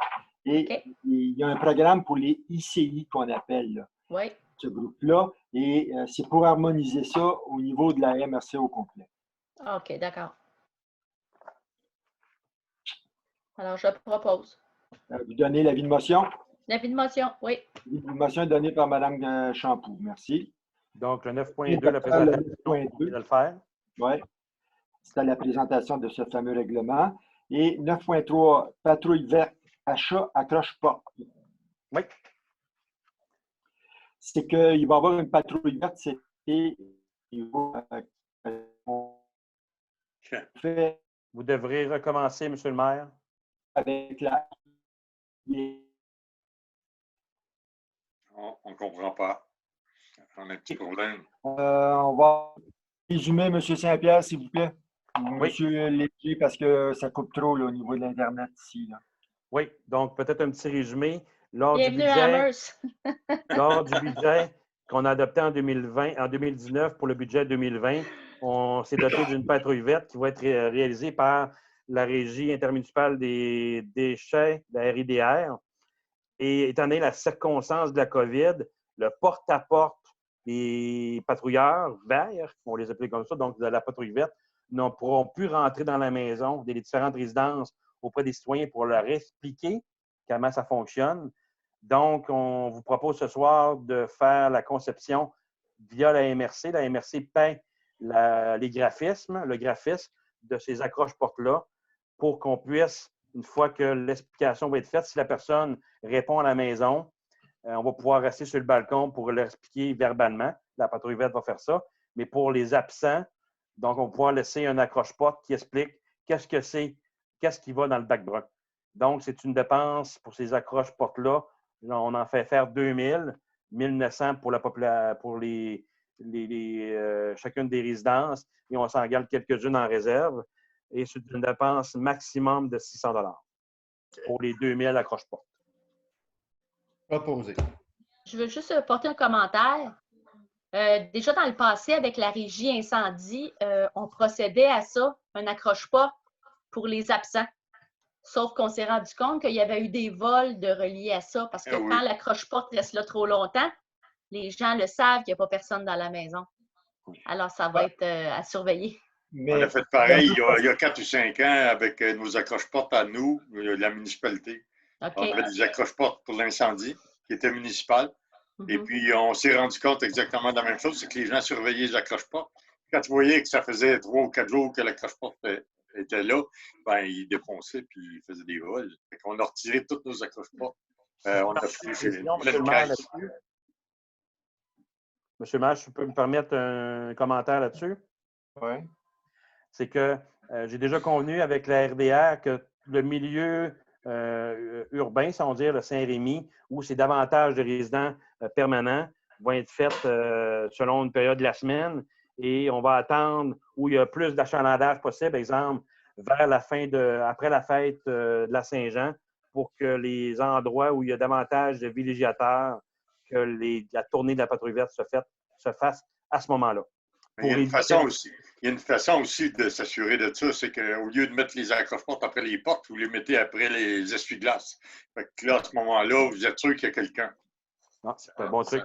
Et il y a un programme pour les ICI qu'on appelle là, ce groupe-là. Et c'est pour harmoniser ça au niveau de la MRC au complet. OK, d'accord. Alors, je propose. Vous donnez l'avis de motion? L'avis de motion, oui. L'avis de motion est donné par Mme Champoux. Merci. Donc, le 9.2, la présentation, on vient de le faire. Oui, c'est à la présentation de ce fameux règlement. Et 9.3, patrouille verte, achat, accroche-porte. Oui. C'est qu'il va y avoir une patrouille verte, Vous devrez recommencer, M. le maire. Avec la On ne comprend pas. On a un petit problème. On va résumer, M. Saint-Pierre, s'il vous plaît. Ou Oui. M. Léger, parce que ça coupe trop là, au niveau de l'Internet ici. Là. Oui, donc peut-être un petit résumé. Lors Bienvenue du à budget, Amherst. lors du budget qu'on a adopté en 2019 pour le budget 2020, on s'est doté d'une patrouille verte qui va être réalisée par la Régie intermunicipale des déchets, la RIDR. Et étant donné la circonstance de la COVID, le porte-à-porte des patrouilleurs verts, on les appelle comme ça, donc de la patrouille verte, ne pourront plus rentrer dans la maison des différentes résidences auprès des citoyens pour leur expliquer comment ça fonctionne. Donc, on vous propose ce soir de faire la conception via la MRC. La MRC peint le graphisme de ces accroches-portes-là pour qu'on puisse, une fois que l'explication va être faite, si la personne répond à la maison, on va pouvoir rester sur le balcon pour leur expliquer verbalement. La patrouille verte va faire ça. Mais pour les absents, donc, on va pouvoir laisser un accroche-porte qui explique qu'est-ce que c'est, qu'est-ce qui va dans le bac brun. Donc, c'est une dépense pour ces accroches-portes-là. On en fait faire 2000, 1900 pour chacune des résidences et on s'en garde quelques-unes en réserve. Et c'est une dépense maximum de 600 $ pour les 2000 accroche-portes. Proposé. Je veux juste porter un commentaire. Déjà dans le passé, avec la régie incendie, on procédait à ça, un accroche-porte pour les absents. Sauf qu'on s'est rendu compte qu'il y avait eu des vols de reliés à ça parce que quand l'accroche-porte reste là trop longtemps, les gens le savent qu'il n'y a pas personne dans la maison. Alors, ça va être à surveiller. Mais on a fait pareil il y a 4 ou 5 ans avec nos accroche-portes à nous, la municipalité. Okay. On avait des accroche-portes pour l'incendie qui étaient municipales. Et puis, on s'est rendu compte exactement de la même chose, c'est que les gens surveillaient les accroche-portes. Quand ils voyaient que ça faisait 3 ou 4 jours que l'accroche-porte était là, ben, ils défonçaient puis ils faisaient des vols. On a retiré toutes nos accroche-portes. On a pris chez les Monsieur Mage, tu peux me permettre un commentaire là-dessus? Oui. C'est que j'ai déjà convenu avec la RDR que le milieu urbain, si on dit, le Saint-Rémy, où c'est davantage de résidents permanents, vont être faites selon une période de la semaine et on va attendre où il y a plus d'achalandage possible, exemple, vers la fin après la fête de la Saint-Jean, pour que les endroits où il y a davantage de villégiateurs, que la tournée de la patrouille verte se fasse à ce moment-là. Il y a une façon aussi de s'assurer de ça, c'est qu'au lieu de mettre les accroche-portes après les portes, vous les mettez après les essuie-glaces. Fait que là, à ce moment-là, vous êtes sûr qu'il y a quelqu'un. Non, c'est un bon truc.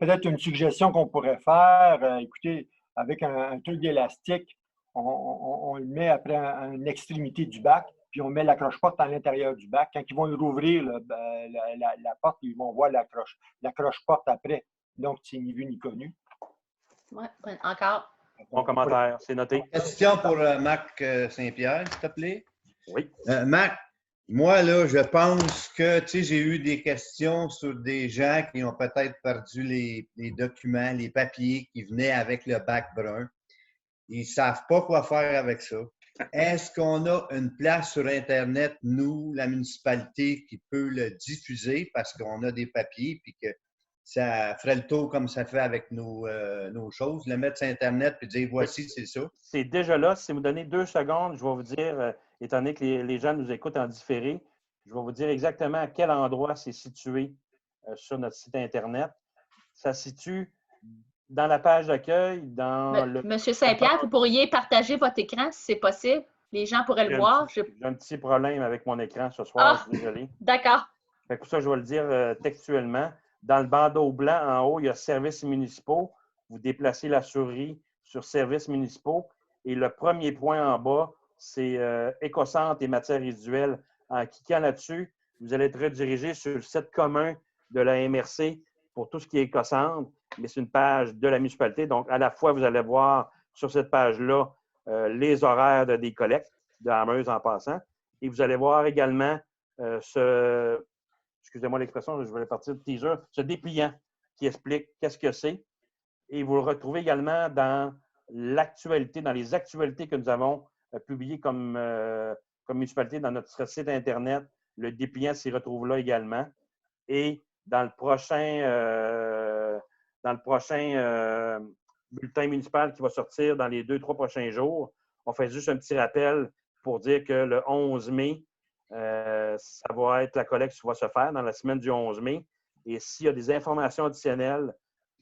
Peut-être une suggestion qu'on pourrait faire, écoutez, avec un truc d'élastique, on le met après une extrémité du bac, puis on met l'accroche-porte à l'intérieur du bac. Quand ils vont rouvrir la porte, ils vont voir l'accroche-porte après. Donc, c'est ni vu ni connu. Oui, encore. Bon commentaire, c'est noté. Question pour Marc Saint-Pierre, s'il te plaît. Oui. Marc, moi, là, je pense que, tu sais, j'ai eu des questions sur des gens qui ont peut-être perdu les documents, les papiers qui venaient avec le bac brun. Ils ne savent pas quoi faire avec ça. Est-ce qu'on a une place sur Internet, nous, la municipalité, qui peut le diffuser parce qu'on a des papiers puis que ça ferait le tour comme ça fait avec nos choses, le mettre sur Internet et dire voici, c'est ça? C'est déjà là. Si vous me donnez 2 secondes, je vais vous dire, étant donné que les gens nous écoutent en différé, je vais vous dire exactement à quel endroit c'est situé sur notre site Internet. Ça se situe dans la page d'accueil, Monsieur Saint-Pierre, vous pourriez partager votre écran si c'est possible? Les gens pourraient le voir. J'ai un petit problème avec mon écran ce soir, je suis désolé. D'accord. Pour ça, je vais le dire textuellement. Dans le bandeau blanc, en haut, il y a Services municipaux. Vous déplacez la souris sur Services municipaux. Et le premier point en bas, c'est Écocentre et matières résiduelles. En cliquant là-dessus, vous allez être redirigé sur le site commun de la MRC pour tout ce qui est Écocentre, mais c'est une page de la municipalité. Donc, à la fois, vous allez voir sur cette page-là les horaires des collectes de la Meuse en passant. Et vous allez voir également excusez-moi l'expression, je vais partir de teaser, ce dépliant qui explique qu'est-ce que c'est. Et vous le retrouvez également dans l'actualité, dans les actualités que nous avons publiées comme municipalité dans notre site Internet Le dépliant s'y retrouve là également. Et dans le prochain bulletin municipal qui va sortir dans les 2-3 prochains jours, on fait juste un petit rappel pour dire que le 11 mai, ça va être la collecte qui va se faire dans la semaine du 11 mai. Et s'il y a des informations additionnelles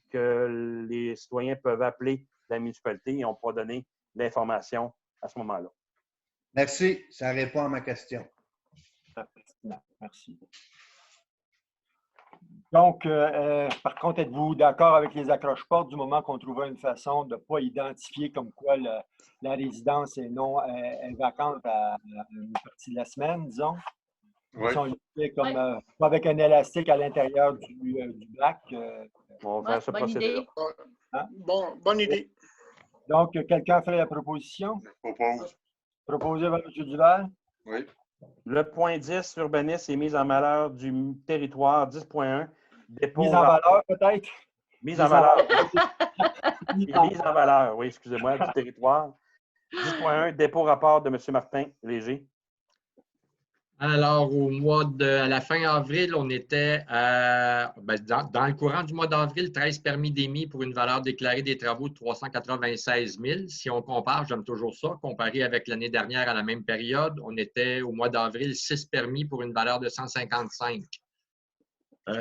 que les citoyens peuvent appeler la municipalité et on pourra donner l'information à ce moment-là. Merci. Ça répond à ma question. Merci. Donc, par contre, êtes-vous d'accord avec les accroche-portes du moment qu'on trouvera une façon de ne pas identifier comme quoi la résidence est vacante à une partie de la semaine, disons? Oui. Si on le fait comme pas avec un élastique à l'intérieur du bac. On va faire ce procédé-là. Hein? Bonne idée. Donc, quelqu'un fait la proposition? Je propose. Proposé par M. Duval? Oui. Le point 10, l'urbanisme est mis en valeur du territoire 10.1. Mise en valeur, peut-être? Mise en valeur. Mise en valeur, oui, excusez-moi, du territoire. 10.1, dépôt rapport de M. Martin Léger. Alors, à la fin avril, on était dans le courant du mois d'avril, 13 permis d'émis pour une valeur déclarée des travaux de 396 000. Si on compare, j'aime toujours ça, comparé avec l'année dernière à la même période, on était au mois d'avril 6 permis pour une valeur de 155.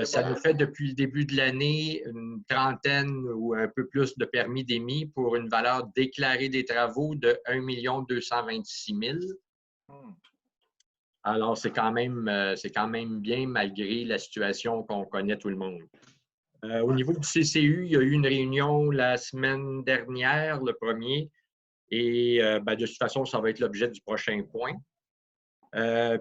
Ça nous fait depuis le début de l'année une trentaine ou un peu plus de permis d'émis pour une valeur déclarée des travaux de 1 226 000. Alors, c'est quand même bien malgré la situation qu'on connaît tout le monde. Au niveau du CCU, il y a eu une réunion la semaine dernière, le 1er, et de toute façon, ça va être l'objet du prochain point.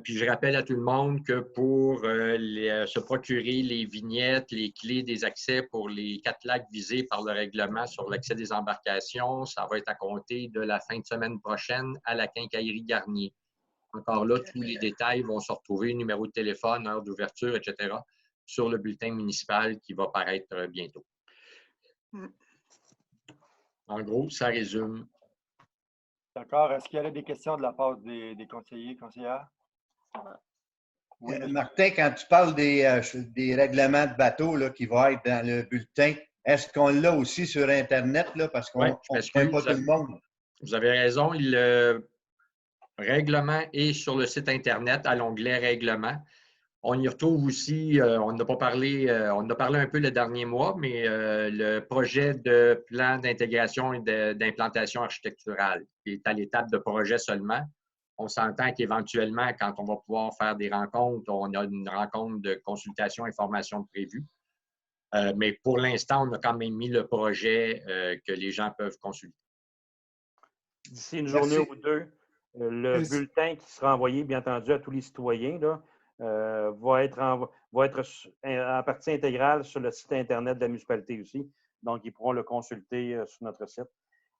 Puis je rappelle à tout le monde que pour se procurer les vignettes, les clés des accès pour les 4 lacs visés par le règlement sur l'accès des embarcations, ça va être à compter de la fin de semaine prochaine à la quincaillerie Garnier. Encore là, tous les détails vont se retrouver, numéro de téléphone, heure d'ouverture, etc., sur le bulletin municipal qui va paraître bientôt. En gros, ça résume. D'accord. Est-ce qu'il y a des questions de la part des conseillers, conseillères? Oui. Martin, quand tu parles des règlements de bateau là, qui vont être dans le bulletin, est-ce qu'on l'a aussi sur Internet? Là, parce qu'on ne connaît pas tout le monde. Vous avez raison. Le règlement est sur le site Internet à l'onglet Règlement. On y retrouve aussi, on en a parlé un peu le dernier mois, mais le projet de plan d'intégration et d'implantation architecturale qui est à l'étape de projet seulement. On s'entend qu'éventuellement, quand on va pouvoir faire des rencontres, on a une rencontre de consultation et formation prévue. Mais pour l'instant, on a quand même mis le projet que les gens peuvent consulter. D'ici une journée ou deux, le bulletin qui sera envoyé, bien entendu, à tous les citoyens, là, va être en partie intégrale sur le site Internet de la municipalité aussi. Donc, ils pourront le consulter sur notre site.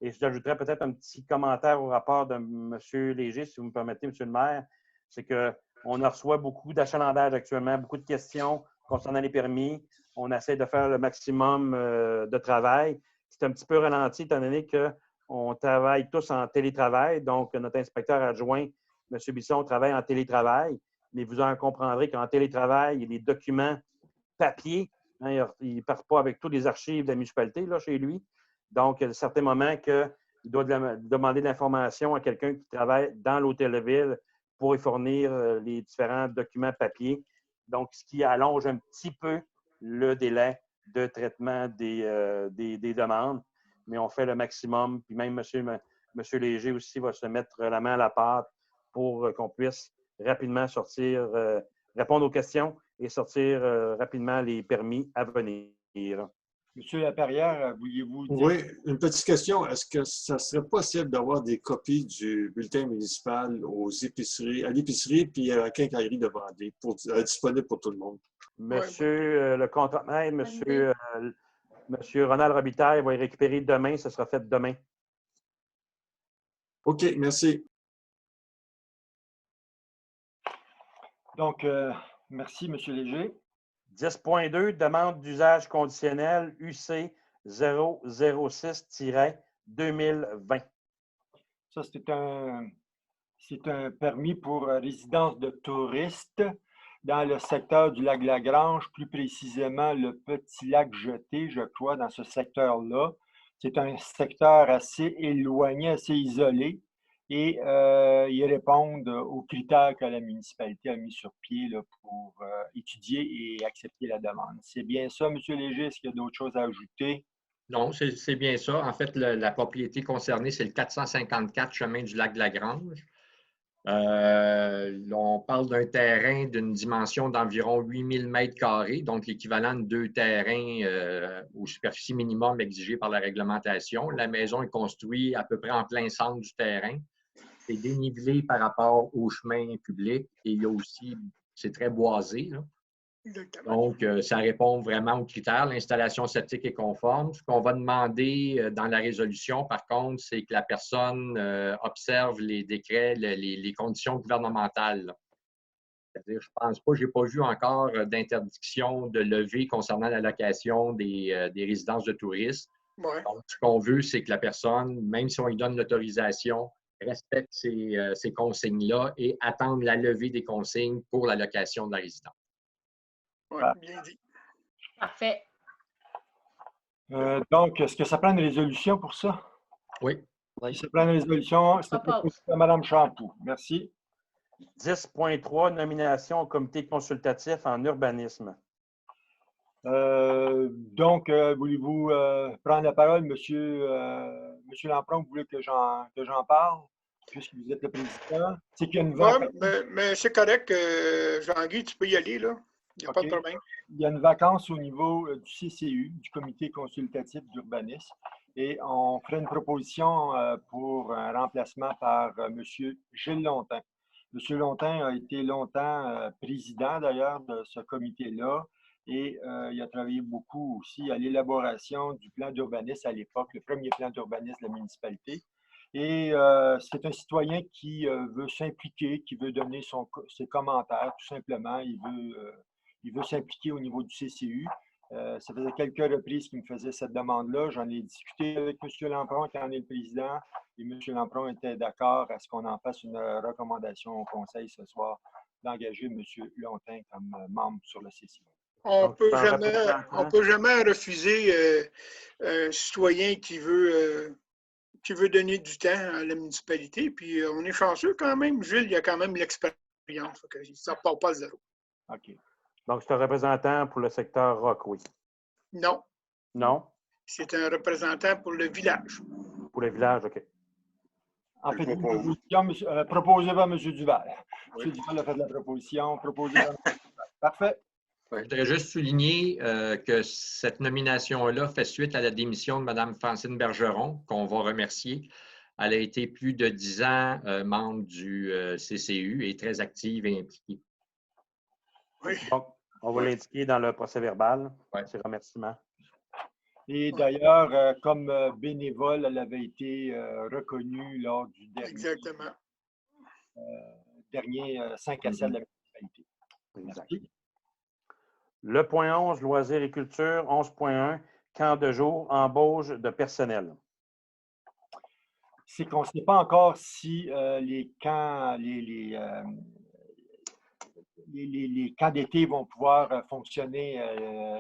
Et j'ajouterais peut-être un petit commentaire au rapport de M. Léger, si vous me permettez, M. le maire. C'est qu'on reçoit beaucoup d'achalandage actuellement, beaucoup de questions concernant les permis. On essaie de faire le maximum de travail. C'est un petit peu ralenti étant donné qu'on travaille tous en télétravail. Donc, notre inspecteur adjoint, M. Bisson, travaille en télétravail. Mais vous en comprendrez qu'en télétravail, les documents papier, hein, il ne part pas avec tous les archives de la municipalité là, chez lui. Donc, il y a certains moments qu'il doit demander de l'information à quelqu'un qui travaille dans l'hôtel-de-ville pour y fournir les différents documents papier. Donc, ce qui allonge un petit peu le délai de traitement des demandes. Mais on fait le maximum. Puis même M. Léger aussi va se mettre la main à la pâte pour qu'on puisse rapidement répondre aux questions et sortir rapidement les permis à venir. Monsieur Laperrière, vouliez-vous dire? Oui, une petite question. Est-ce que ça serait possible d'avoir des copies du bulletin municipal à l'épicerie puis à la quincaillerie de Vendée disponible pour tout le monde? Monsieur le contre-maître, monsieur Ronald Robitaille va y récupérer demain. Ça sera fait demain. OK, merci. Donc, merci, M. Léger. 10.2, demande d'usage conditionnel UC 006-2020. Ça, c'est un C'est un permis pour résidence de touristes dans le secteur du lac Lagrange, plus précisément le Petit Lac Jeté, je crois, dans ce secteur-là. C'est un secteur assez éloigné, assez isolé, et ils répondent aux critères que la municipalité a mis sur pied là, pour étudier et accepter la demande. C'est bien ça, M. Léger? Est-ce qu'il y a d'autres choses à ajouter? Non, c'est bien ça. En fait, la propriété concernée, c'est le 454 chemin du lac de Lagrange. On parle d'un terrain d'une dimension d'environ 8000 mètres carrés, donc l'équivalent de 2 terrains aux superficies minimum exigées par la réglementation. La maison est construite à peu près en plein centre du terrain. C'est dénivelé par rapport au chemin public et il y a aussi, c'est très boisé, là. Donc, ça répond vraiment aux critères. L'installation septique est conforme. Ce qu'on va demander dans la résolution, par contre, c'est que la personne observe les décrets, les conditions gouvernementales. C'est-à-dire, je ne pense pas, je n'ai pas vu encore d'interdiction de levée concernant la location des résidences de touristes. Ouais. Donc, ce qu'on veut, c'est que la personne, même si on lui donne l'autorisation, respecte ces consignes-là et attende la levée des consignes pour la location de la résidence. Oui, bien dit. Parfait. Donc, est-ce que ça prend une résolution pour ça? Oui. Si ça prend une résolution, c'est proposé à Mme Champoux. Merci. 10.3, nomination au comité consultatif en urbanisme. Donc, voulez-vous prendre la parole, Monsieur Lampron, vous voulez que j'en parle, puisque vous êtes le président? C'est qu'il y a une vacance. Mais c'est correct, Jean-Guy, tu peux y aller, là. Il n'y a pas de problème. Il y a une vacance au niveau du CCU, du Comité consultatif d'urbanisme, et on ferait une proposition pour un remplacement par M. Gilles Lontin. M. Lontin a été longtemps président, d'ailleurs, de ce comité-là, et il a travaillé beaucoup aussi à l'élaboration du plan d'urbanisme à l'époque, le premier plan d'urbanisme de la municipalité. Et c'est un citoyen qui veut s'impliquer, qui veut donner ses commentaires, tout simplement. Il veut s'impliquer au niveau du CCU. Ça faisait quelques reprises qu'il me faisait cette demande-là. J'en ai discuté avec M. Lampron, qui en est le président, et M. Lampron était d'accord à ce qu'on en fasse une recommandation au conseil ce soir d'engager M. Lontin comme membre sur le CCU. On ne peut jamais refuser un citoyen qui veut donner du temps à la municipalité. Puis on est chanceux quand même. Gilles, il a quand même l'expérience. Ça ne part pas à zéro. OK. Donc, c'est un représentant pour le secteur ROC, oui. Non. Non? C'est un représentant pour le village. Pour le village, OK. En fait, proposé par M. Duval. Oui. M. Duval a fait de la proposition. Proposé par M. Duval. Parfait. Je voudrais juste souligner que cette nomination-là fait suite à la démission de Mme Francine Bergeron, qu'on va remercier. Elle a été plus de 10 ans membre du CCU et très active et impliquée. Oui. Donc, on va l'indiquer dans le procès-verbal, ces remerciements. Et d'ailleurs, comme bénévole, elle avait été reconnue lors du dernier 5 à 7 de la municipalité. Merci. Le point 11, loisirs et culture. 11.1, camp de jour, embauche de personnel. C'est qu'on ne sait pas encore si les camps d'été vont pouvoir fonctionner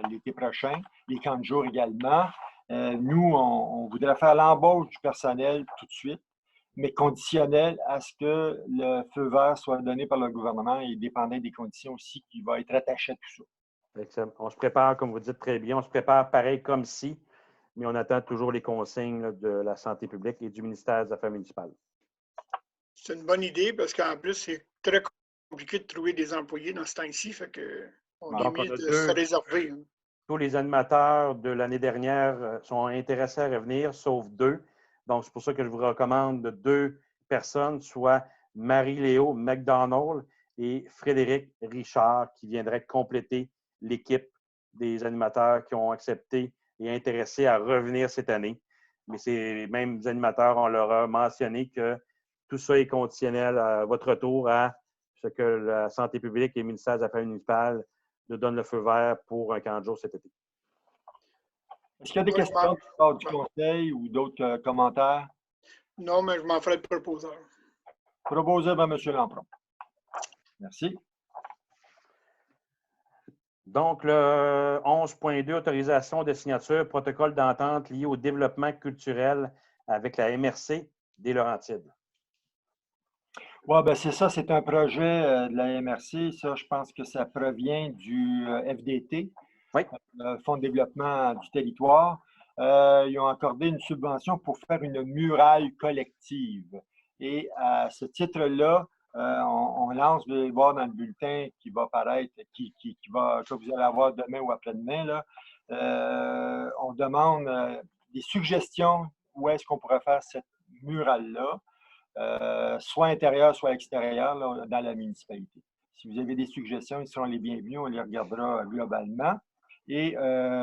l'été prochain, les camps de jour également. Nous, on voudrait faire l'embauche du personnel tout de suite, mais conditionnel à ce que le feu vert soit donné par le gouvernement et dépendant des conditions aussi qui va être attaché à tout ça. Excellent. On se prépare, comme vous dites très bien, on se prépare pareil comme si, mais on attend toujours les consignes de la santé publique et du ministère des Affaires municipales. C'est une bonne idée parce qu'en plus, c'est très compliqué de trouver des employés dans ce temps-ci, fait qu'on est mieux de se réserver. Tous les animateurs de l'année dernière sont intéressés à revenir, sauf 2. Donc, c'est pour ça que je vous recommande 2 personnes, soit Marie-Léo McDonald et Frédéric Richard, qui viendraient compléter l'équipe des animateurs qui ont accepté et intéressés à revenir cette année. Mais ces mêmes animateurs, on leur a mentionné que tout ça est conditionnel à votre retour à ce que la santé publique et le ministère des Affaires municipales nous donnent le feu vert pour un camp de jour cet été. Est-ce qu'il y a des questions du conseil ou d'autres commentaires? Non, mais je m'en ferai le proposeur. Proposé par M. Lampron. Merci. Donc, le 11.2, autorisation de signature, protocole d'entente lié au développement culturel avec la MRC des Laurentides. Oui, ben c'est ça, c'est un projet de la MRC. Ça, je pense que ça provient du FDT, Oui. Fonds de développement du territoire. Ils ont accordé une subvention pour faire une muraille collective. Et à ce titre-là, on lance, vous allez voir dans le bulletin qui va paraître, que vous allez avoir demain ou après-demain, là, on demande des suggestions où est-ce qu'on pourrait faire cette muraille-là. Soit intérieur, soit extérieur, là, dans la municipalité. Si vous avez des suggestions, ils seront les bienvenus. On les regardera globalement. Et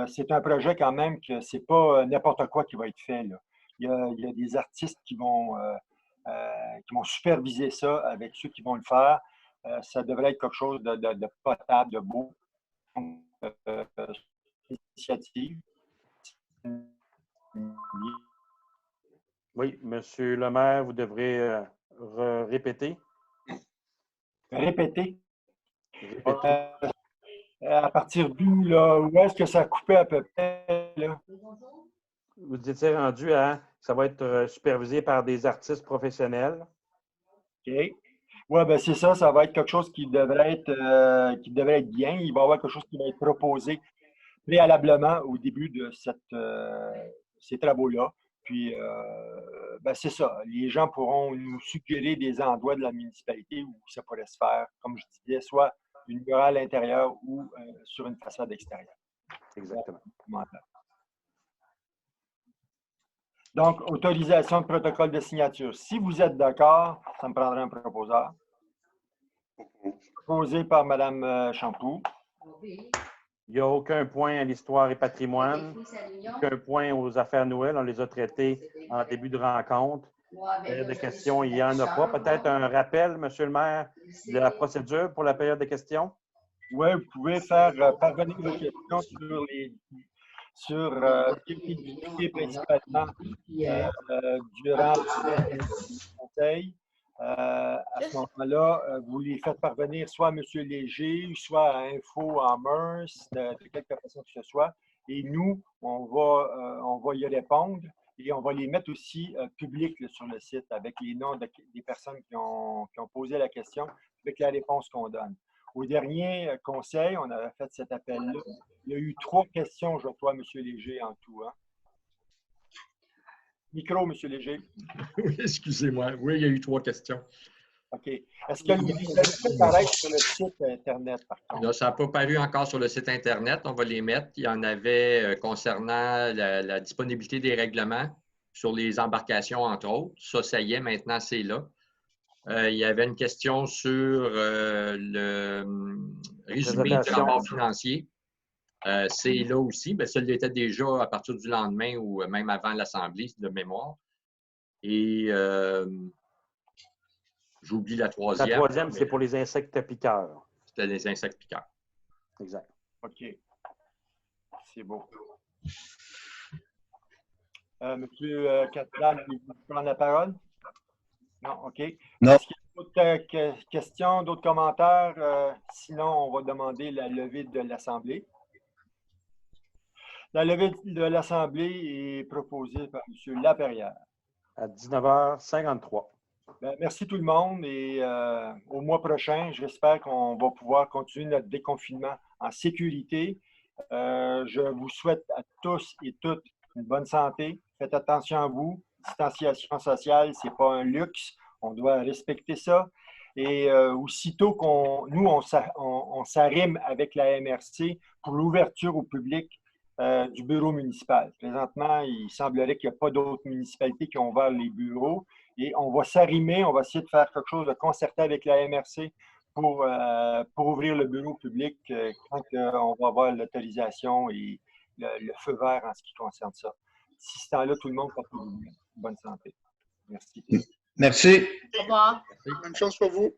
c'est un projet quand même que c'est pas n'importe quoi qui va être fait, là. Il y a des artistes qui vont superviser ça avec ceux qui vont le faire. Ça devrait être quelque chose de potable, de beau. Initiative. Oui, Monsieur le maire, vous devrez répéter. Répéter. À partir d'où, là, où est-ce que ça a coupé à peu près, là? Vous étiez rendu à, ça va être supervisé par des artistes professionnels. OK. Oui, bien c'est ça, ça va être quelque chose qui devrait être bien. Il va y avoir quelque chose qui va être proposé préalablement au début de ces travaux-là. Puis, ben c'est ça. Les gens pourront nous suggérer des endroits de la municipalité où ça pourrait se faire, comme je disais, soit une muraille à l'intérieur ou sur une façade extérieure. Exactement. Donc, autorisation de protocole de signature. Si vous êtes d'accord, ça me prendrait un proposeur. Proposé par Mme Champoux. Il n'y a aucun point à l'histoire et patrimoine, aucun point aux affaires Noël. On les a traités en début de rencontre. Période de questions, il n'y en a pas. Peut-être un rappel, Monsieur le maire, de la procédure pour la période de questions? Oui, vous pouvez faire parvenir vos questions sur ce qui est discuté principalement durant le conseil. À ce moment-là, vous les faites parvenir soit à M. Léger, soit à Info en Meurs, de quelque façon que ce soit. Et nous, on va y répondre et on va les mettre aussi publics sur le site avec les noms des personnes qui ont posé la question, avec la réponse qu'on donne. Au dernier conseil, on avait fait cet appel-là. Il y a eu 3 questions, je crois, M. Léger, en tout. Hein? Micro, M. Léger. Oui, excusez-moi. Oui, il y a eu 3 questions. OK. Est-ce que vous avez fait paraître sur le site Internet, par contre? Là, ça n'a pas paru encore sur le site Internet. On va les mettre. Il y en avait concernant la disponibilité des règlements sur les embarcations, entre autres. Ça y est, maintenant, c'est là. Il y avait une question sur le résumé du rapport financier. C'est là aussi. Bien, ça l'était déjà à partir du lendemain ou même avant l'Assemblée de mémoire. Et j'oublie la troisième. La troisième, c'est pour les insectes piqueurs. C'était les insectes piqueurs. Exact. OK. C'est beau. Monsieur Catlan, vous prendre la parole? Non, OK. Non. Est-ce qu'il y a d'autres questions, d'autres commentaires? Sinon, on va demander la levée de l'Assemblée. La levée de l'Assemblée est proposée par M. Laperrière. À 19h53. Bien, merci tout le monde et au mois prochain, j'espère qu'on va pouvoir continuer notre déconfinement en sécurité. Je vous souhaite à tous et toutes une bonne santé. Faites attention à vous. Distanciation sociale, ce n'est pas un luxe. On doit respecter ça. Et aussitôt on s'arrime avec la MRC pour l'ouverture au public du bureau municipal. Présentement, il semblerait qu'il n'y a pas d'autres municipalités qui ont ouvert les bureaux. Et on va s'arrimer, on va essayer de faire quelque chose de concerté avec la MRC pour ouvrir le bureau public quand on va avoir l'autorisation et le feu vert en ce qui concerne ça. Si ce temps-là, tout le monde porte bien. Bonne santé. Merci. Merci. Au revoir. Bonne chance pour vous.